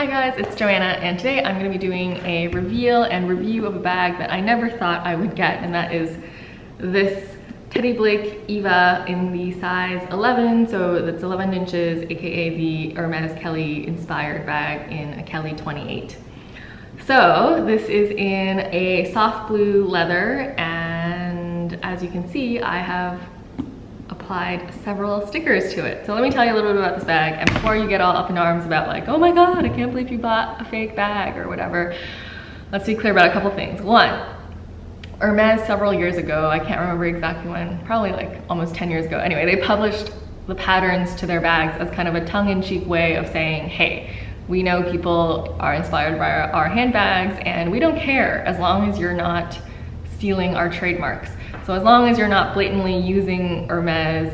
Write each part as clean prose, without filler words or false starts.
Hi guys, it's Joanna, and today I'm going to be doing a reveal and review of a bag that I never thought I would get, and that is this Teddy Blake Eva in the size 11, so that's 11 inches, aka the Hermes Kelly inspired bag in a Kelly 28. So this is in a soft blue leather, and as you can see, I have applied several stickers to it. So let me tell you a little bit about this bag, and before you get all up in arms about like, oh my god, I can't believe you bought a fake bag or whatever, let's be clear about a couple things. One, Hermes several years ago, I can't remember exactly when, probably like almost 10 years ago. Anyway, they published the patterns to their bags as kind of a tongue-in-cheek way of saying, hey, we know people are inspired by our handbags and we don't care as long as you're not stealing our trademarks. So as long as you're not blatantly using Hermes,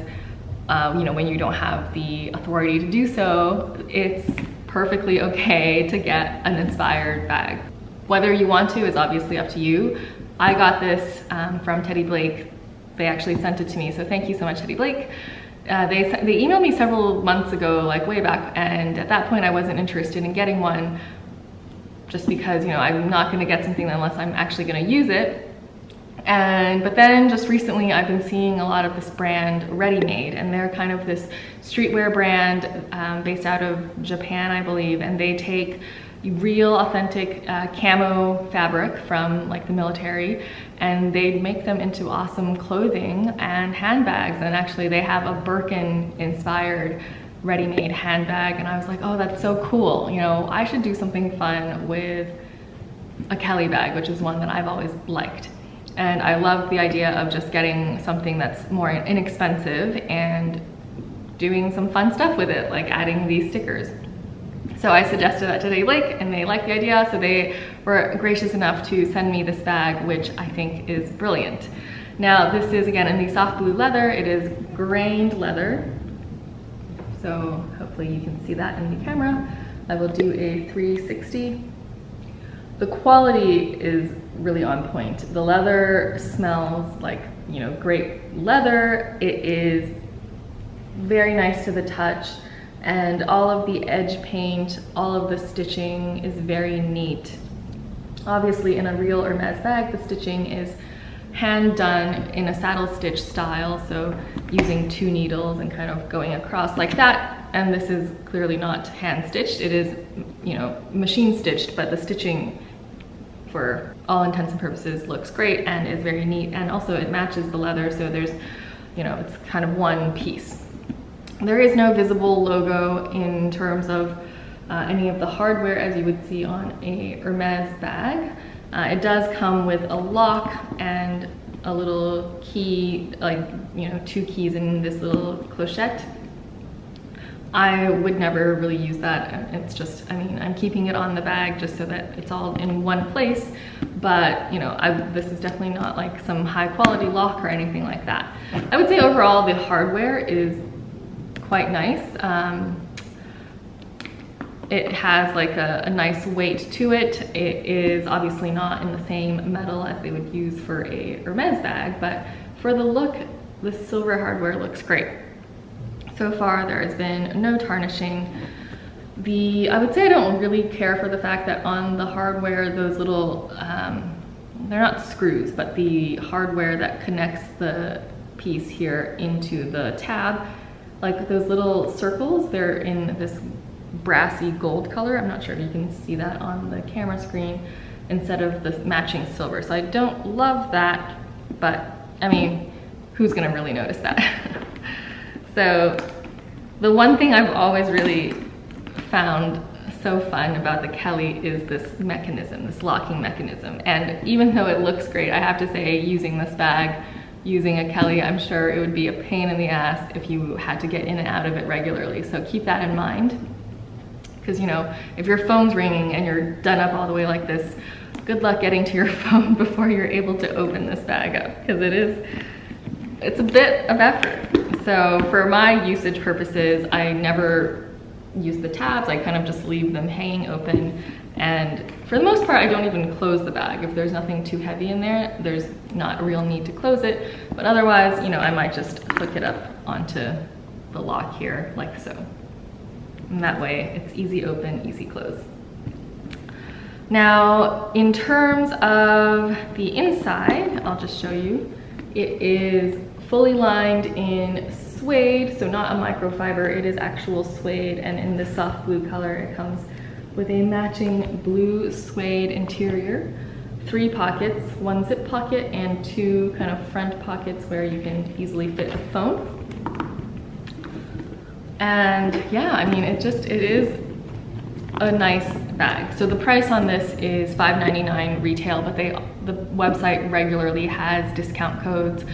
when you don't have the authority to do so, it's perfectly okay to get an inspired bag. Whether you want to is obviously up to you. I got this from Teddy Blake. They actually sent it to me, so thank you so much, Teddy Blake. They emailed me several months ago, like way back, and at that point I wasn't interested in getting one just because, I'm not gonna get something unless I'm actually gonna use it. But then just recently I've been seeing a lot of this brand Ready Made, and they're kind of this streetwear brand based out of Japan, I believe, and they take real authentic camo fabric from like the military, and they make them into awesome clothing and handbags. And actually they have a Birkin inspired ready-made handbag, and I was like, oh, that's so cool. I should do something fun with a Kelly bag, which is one that I've always liked. And I love the idea of just getting something that's more inexpensive and doing some fun stuff with it, like adding these stickers. So I suggested that to Teddy Blake, and they liked the idea, so they were gracious enough to send me this bag, which I think is brilliant. Now, this is, again, in the soft blue leather. It is grained leather, so hopefully you can see that in the camera. I will do a 360. The quality is really on point. The leather smells like, great leather. It is very nice to the touch, and all of the edge paint, all of the stitching is very neat. Obviously, in a real Hermes bag, the stitching is hand done in a saddle stitch style, so using 2 needles and kind of going across like that. And this is clearly not hand stitched. It is, machine stitched, but the stitching, for all intents and purposes, looks great and is very neat, and also it matches the leather, so there's, it's kind of one piece. There is no visible logo in terms of any of the hardware as you would see on a Hermes bag. It does come with a lock and a little key, like 2 keys in this little clochette. I would never really use that. It's just, I'm keeping it on the bag just so that it's all in one place. But, this is definitely not like some high quality lock or anything like that. I would say overall the hardware is quite nice. It has like a nice weight to it. It is obviously not in the same metal as they would use for a Hermes bag, but for the look, the silver hardware looks great. So far, there has been no tarnishing. I would say I don't really care for the fact that on the hardware, those little, they're not screws, but the hardware that connects the piece here into the tab, like those little circles, they're in this brassy gold color. I'm not sure if you can see that on the camera screen, instead of the matching silver. So I don't love that, but who's gonna really notice that? So the one thing I've always really found so fun about the Kelly is this mechanism, this locking mechanism. And even though it looks great, I have to say, using this bag, using a Kelly, I'm sure it would be a pain in the ass if you had to get in and out of it regularly. So keep that in mind. Because if your phone's ringing and you're done up all the way like this, good luck getting to your phone before you're able to open this bag up, because it's a bit of effort. So for my usage purposes, I never use the tabs. I kind of just leave them hanging open, and for the most part I don't even close the bag. If there's nothing too heavy in there, there's not a real need to close it, but otherwise, I might just hook it up onto the lock here like so. And that way it's easy open, easy close. Now, in terms of the inside, I'll just show you. It is fully lined in suede, so not a microfiber, it is actual suede, and in this soft blue color, it comes with a matching blue suede interior. 3 pockets, 1 zip pocket and 2 kind of front pockets where you can easily fit a phone. And yeah, I mean, it is a nice bag. So the price on this is $5.99 retail, but the website regularly has discount codes.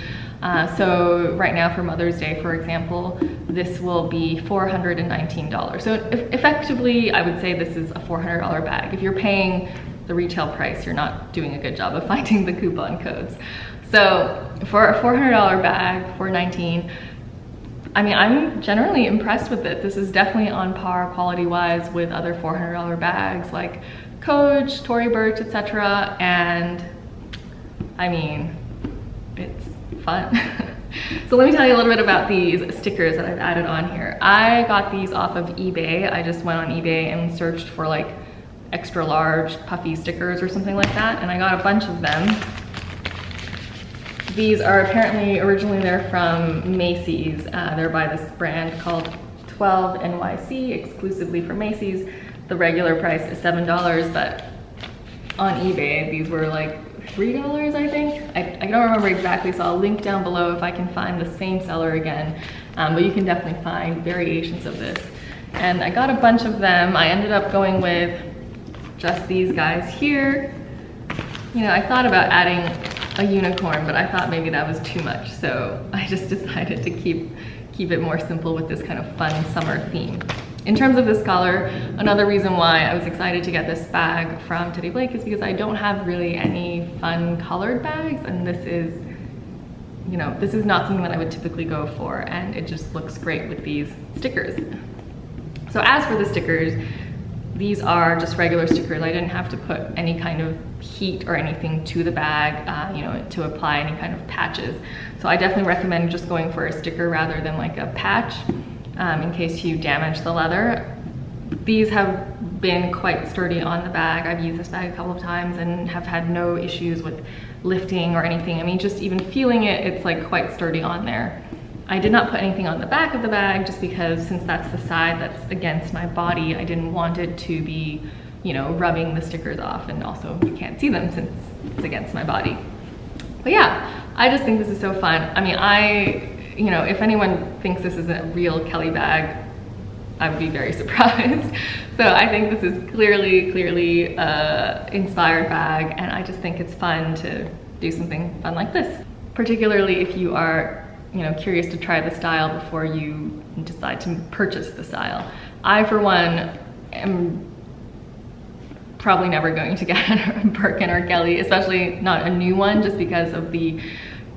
So right now for Mother's Day, for example, this will be $419. So effectively, I would say this is a $400 bag. If you're paying the retail price, you're not doing a good job of finding the coupon codes. So for a $400 bag, $419, I mean, I'm generally impressed with it. This is definitely on par quality-wise with other $400 bags like Coach, Tory Burch, etc. And I mean, it's fun. So let me tell you a little bit about these stickers that I've added on here. I got these off of eBay. I just went on eBay and searched for like extra large puffy stickers or something like that, and I got a bunch of them. These are apparently originally they're from Macy's. They're by this brand called 12 NYC, exclusively for Macy's. The regular price is $7, but on eBay these were like $3, I think. I don't remember exactly, so I'll link down below if I can find the same seller again. But you can definitely find variations of this. And I got a bunch of them. I ended up going with just these guys here. You know, I thought about adding a unicorn, but I thought maybe that was too much. So I just decided to keep it more simple with this kind of fun summer theme. In terms of this color, another reason why I was excited to get this bag from Teddy Blake is because I don't have really any fun colored bags, and this is, you know, this is not something that I would typically go for, and it just looks great with these stickers. So as for the stickers, these are just regular stickers. I didn't have to put any kind of heat or anything to the bag, you know, to apply any kind of patches. So I definitely recommend just going for a sticker rather than like a patch. In case you damage the leather. These have been quite sturdy on the bag. I've used this bag a couple of times and have had no issues with lifting or anything. I mean, just even feeling it, it's like quite sturdy on there. I did not put anything on the back of the bag just because since that's the side that's against my body, I didn't want it to be, you know, rubbing the stickers off, and also you can't see them since it's against my body. But yeah, I just think this is so fun. I mean, you know, if anyone thinks this is a real Kelly bag, I would be very surprised. So I think this is clearly inspired bag, and I just think it's fun to do something fun like this. Particularly if you are, you know, curious to try the style before you decide to purchase the style. I, for one, am probably never going to get a Birkin or Kelly, especially not a new one, just because of the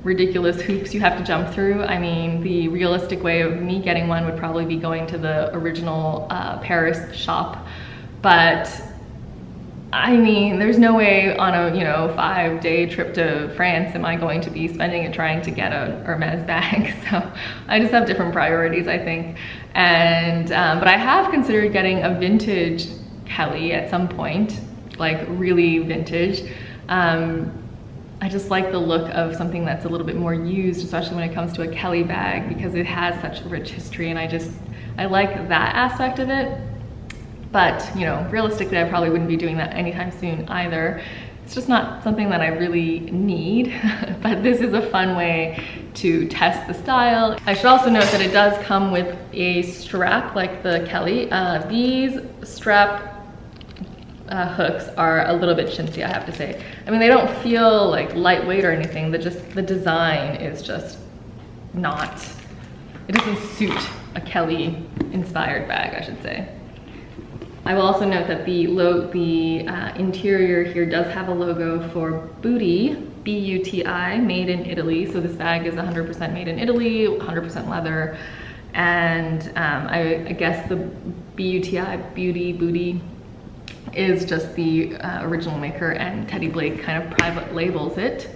ridiculous hoops you have to jump through. I mean, the realistic way of me getting one would probably be going to the original Paris shop, but I mean, there's no way on a, you know, 5-day trip to France am I going to be spending it trying to get a Hermes bag. So I just have different priorities, I think. And but I have considered getting a vintage Kelly at some point, like really vintage. I just like the look of something that's a little bit more used, especially when it comes to a Kelly bag, because it has such rich history, and I like that aspect of it. But, you know, realistically, I probably wouldn't be doing that anytime soon either. It's just not something that I really need, but this is a fun way to test the style. I should also note that it does come with a strap like the Kelly. These strap hooks are a little bit chintzy, I have to say. I mean, they don't feel like lightweight or anything, the design is just not, it doesn't suit a Kelly inspired bag, I should say. I will also note that the interior here does have a logo for Booty, B-U-T-I, made in Italy. So this bag is 100% made in Italy, 100% leather. And I guess the B-U-T-I, Booty, is just the original maker, and Teddy Blake kind of private labels it.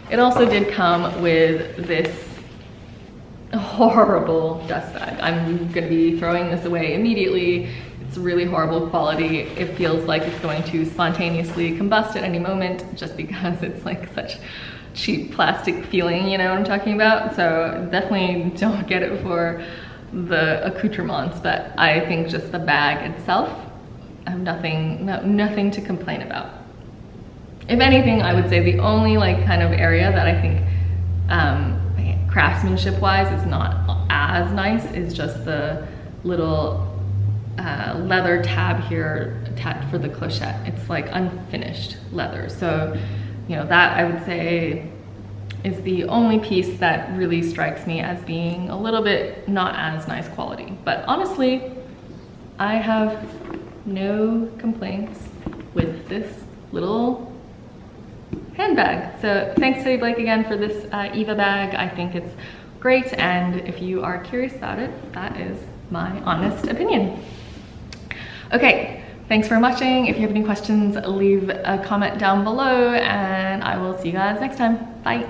It also did come with this horrible dust bag. I'm gonna be throwing this away immediately. It's really horrible quality. It feels like it's going to spontaneously combust at any moment just because it's like such cheap plastic feeling, you know what I'm talking about? So definitely don't get it for the accoutrements, but I think just the bag itself, I have nothing to complain about. If anything, I would say the only like kind of area that I think craftsmanship wise is not as nice is just the little leather tab here attached for the clochette. It's like unfinished leather. So, you know, that I would say is the only piece that really strikes me as being a little bit not as nice quality. But honestly, I have no complaints with this little handbag. So thanks Teddy Blake again for this Eva bag. I think it's great, and if you are curious about it, that is my honest opinion. Okay, thanks for watching. If you have any questions, leave a comment down below, and I will see you guys next time. Bye.